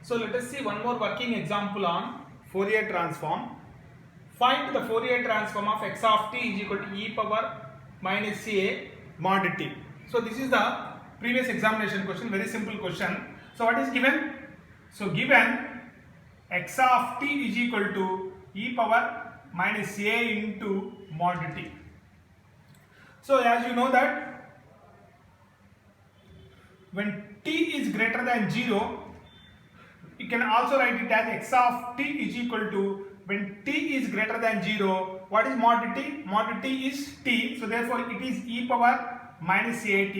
So let us see one more working example on Fourier transform. Find the Fourier transform of x of t is equal to e power minus a mod t. So this is the previous examination question, very simple question. So what is given? So given x of t is equal to e power minus a into mod t. So as you know that when t is greater than 0, you can also write it as x of t is equal to, when t is greater than 0, what is mod t? Mod t is t, so therefore it is e power minus at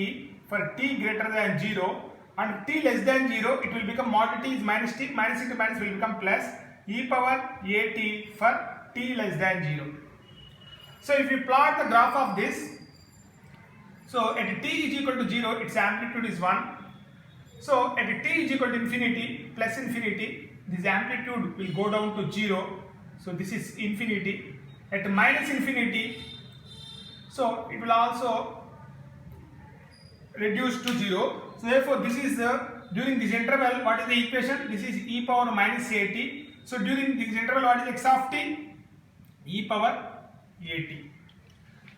for t greater than 0, and t less than 0 it will become mod t is minus t, minus into minus will become plus e power at for t less than 0. So if you plot the graph of this, so at t is equal to 0 its amplitude is 1. So at t is equal to infinity plus infinity, this amplitude will go down to 0. So this is infinity. At minus infinity, so it will also reduce to 0. So therefore this is the, during this interval, what is the equation? This is e power minus at. So during this interval, what is x of t? E power at.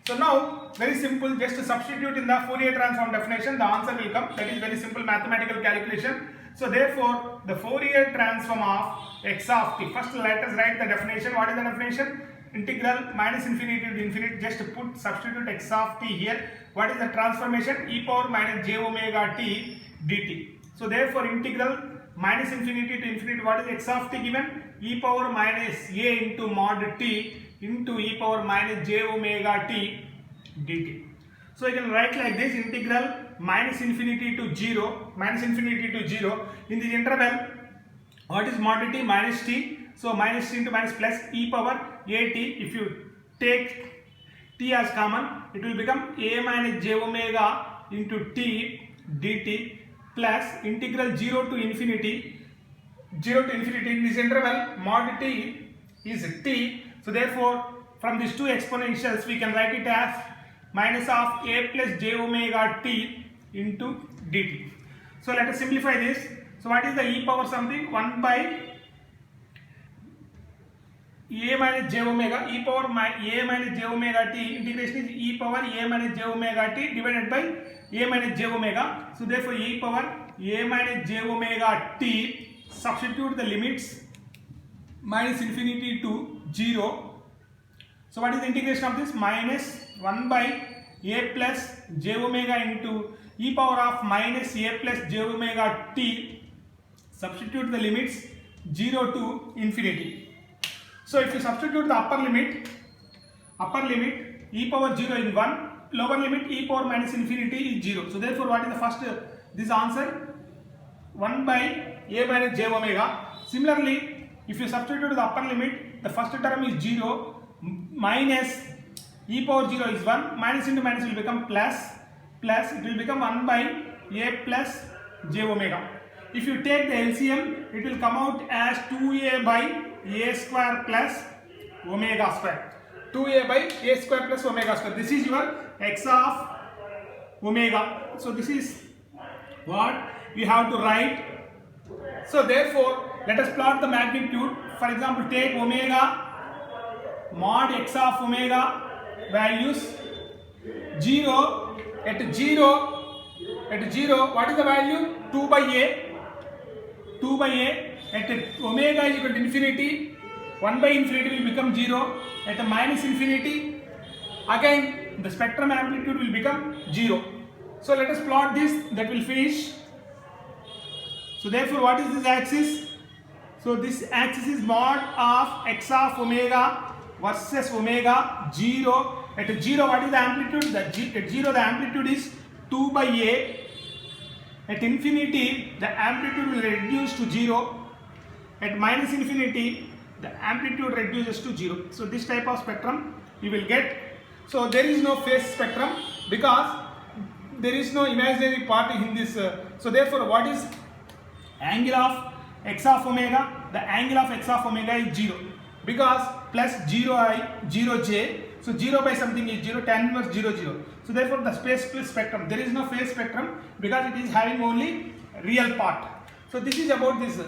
So now, very simple, just to substitute in the Fourier transform definition, the answer will come. That is very simple mathematical calculation. So therefore, the Fourier transform of x of t. First let us write the definition. What is the definition? Integral minus infinity to infinity. Just put, substitute x of t here. What is the transformation? E power minus j omega t dt. So therefore, integral minus infinity to infinity. What is x of t given? E power minus a into mod t into e power minus j omega t dt. So you can write like this: integral minus infinity to 0, minus infinity to 0. In this interval, what is mod t? Minus t. So minus t into minus plus e power at. If you take t as common, it will become a minus j omega into t dt plus integral 0 to infinity. 0 to infinity, in this interval mod t is t. So therefore, from these two exponentials, we can write it as minus of a plus j omega t into dt. So let us simplify this. So what is the e power something? 1 by a minus j omega, e power a minus j omega t, integration is e power a minus j omega t divided by a minus j omega. So therefore e power a minus j omega t, substitute the limits minus infinity to 0. So what is the integration of this? Minus 1 by a plus j omega into e power of minus a plus j omega t, substitute the limits 0 to infinity. So if you substitute the upper limit e power 0 in 1, lower limit e power minus infinity is 0. So therefore what is the first, this answer 1 by a minus j omega. Similarly, if you substitute the upper limit, the first term is 0, minus e power 0 is 1, minus into minus will become plus, it will become 1 by a plus j omega. If you take the LCM, it will come out as 2a by a square plus omega square. 2a by a square plus omega square. This is your x of omega. So this is what we have to write. So therefore, let us plot the magnitude. For example, take omega mod x of omega values 0. At 0, what is the value? 2 by a. 2 by a. At omega is equal to infinity, 1 by infinity will become 0. At minus infinity, again the spectrum amplitude will become 0. So let us plot this, that will finish. So therefore what is this axis? So this axis is mod of x of omega versus omega 0. At 0, what is the amplitude? At 0 the amplitude is 2 by a. At infinity the amplitude will reduce to 0. At minus infinity the amplitude reduces to 0. So this type of spectrum you will get. So there is no phase spectrum because there is no imaginary part in this. So therefore what is angle of x of omega? The angle of x of omega is 0 because plus 0i 0j. So 0 by something is 0, tan inverse 0 0. So therefore the space spectrum, there is no phase spectrum because it is having only real part. So this is about this.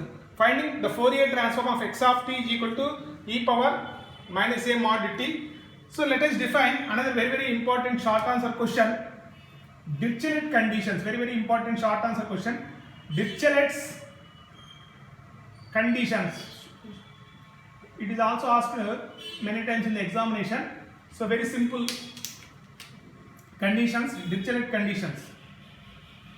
finding the Fourier transform of x of t is equal to e power minus a mod t. So let us define another very important short answer question. Dirichlet conditions, very important short answer question. Dirichlet's conditions. It is also asked many times in the examination. So very simple conditions, Dirichlet conditions.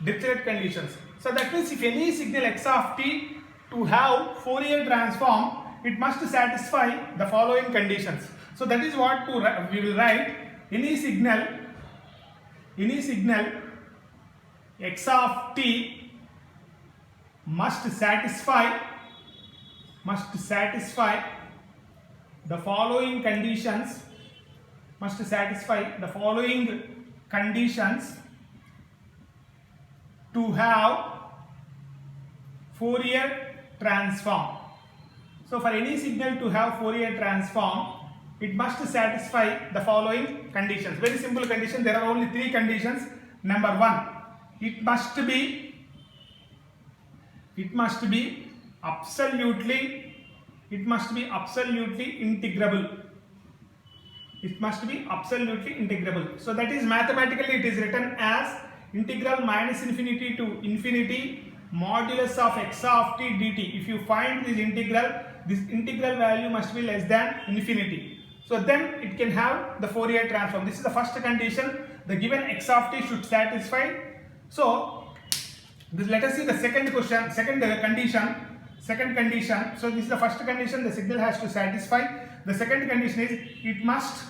Dirichlet conditions. So that means if any signal x of t to have Fourier transform, it must satisfy the following conditions. So that is what we will write. Any signal x of t must satisfy the following conditions. Must satisfy the following conditions to have Fourier transform. So for any signal to have Fourier transform, it must satisfy the following conditions. Very simple condition. There are only three conditions. Number one, it must be absolutely integrable. It must be absolutely integrable. So that is mathematically it is written as integral minus infinity to infinity modulus of x of t dt. If you find this integral value must be less than infinity. So then it can have the Fourier transform. This is the first condition. The given x of t should satisfy. So let us see the second condition. So this is the first condition. The signal has to satisfy. The second condition is it must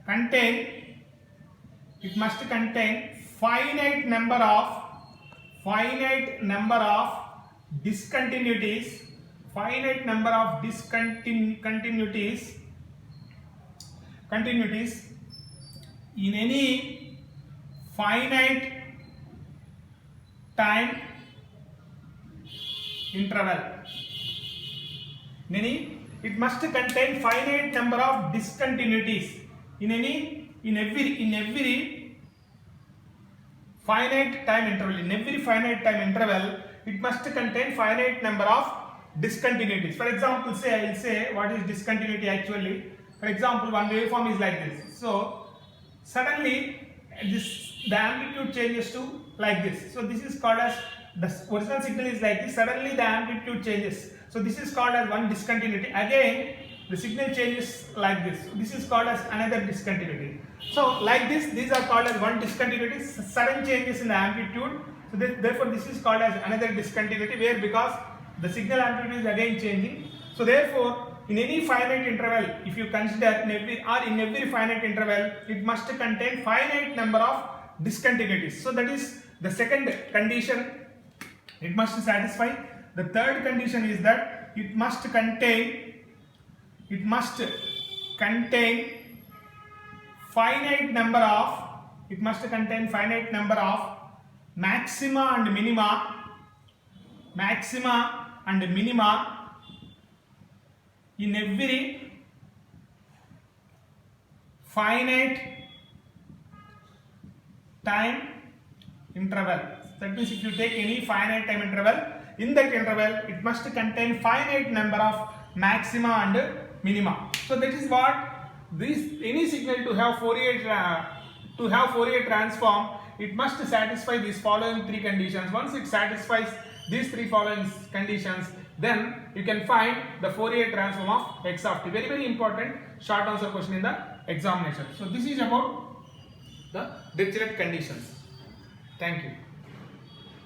contain finite number of discontinuities. In any finite time interval. It must contain finite number of discontinuities in every finite time interval. In every finite time interval, it must contain finite number of discontinuities. For example, I will say what is discontinuity actually. For example, one waveform is like this. So suddenly the amplitude changes to like this. So this is called as the original signal is like this. Suddenly the amplitude changes. So this is called as one discontinuity. Again, the signal changes like this. This is called as another discontinuity. So like this, these are called as one discontinuity. Sudden changes in the amplitude. So therefore, this is called as another discontinuity, where because the signal amplitude is again changing. So therefore, in any finite interval, if you consider in every finite interval, it must contain finite number of discontinuities. So that is the second condition. It must satisfy. The third condition is that it must contain finite number of maxima and minima in every finite time interval. That means if you take any finite time interval, in that interval it must contain finite number of maxima and minima. So that is what any signal to have Fourier transform, it must satisfy these following three conditions. Once it satisfies these three following conditions, then you can find the Fourier transform of x of t. Very important short answer question in the examination. So this is about the Dirichlet conditions. Thank you.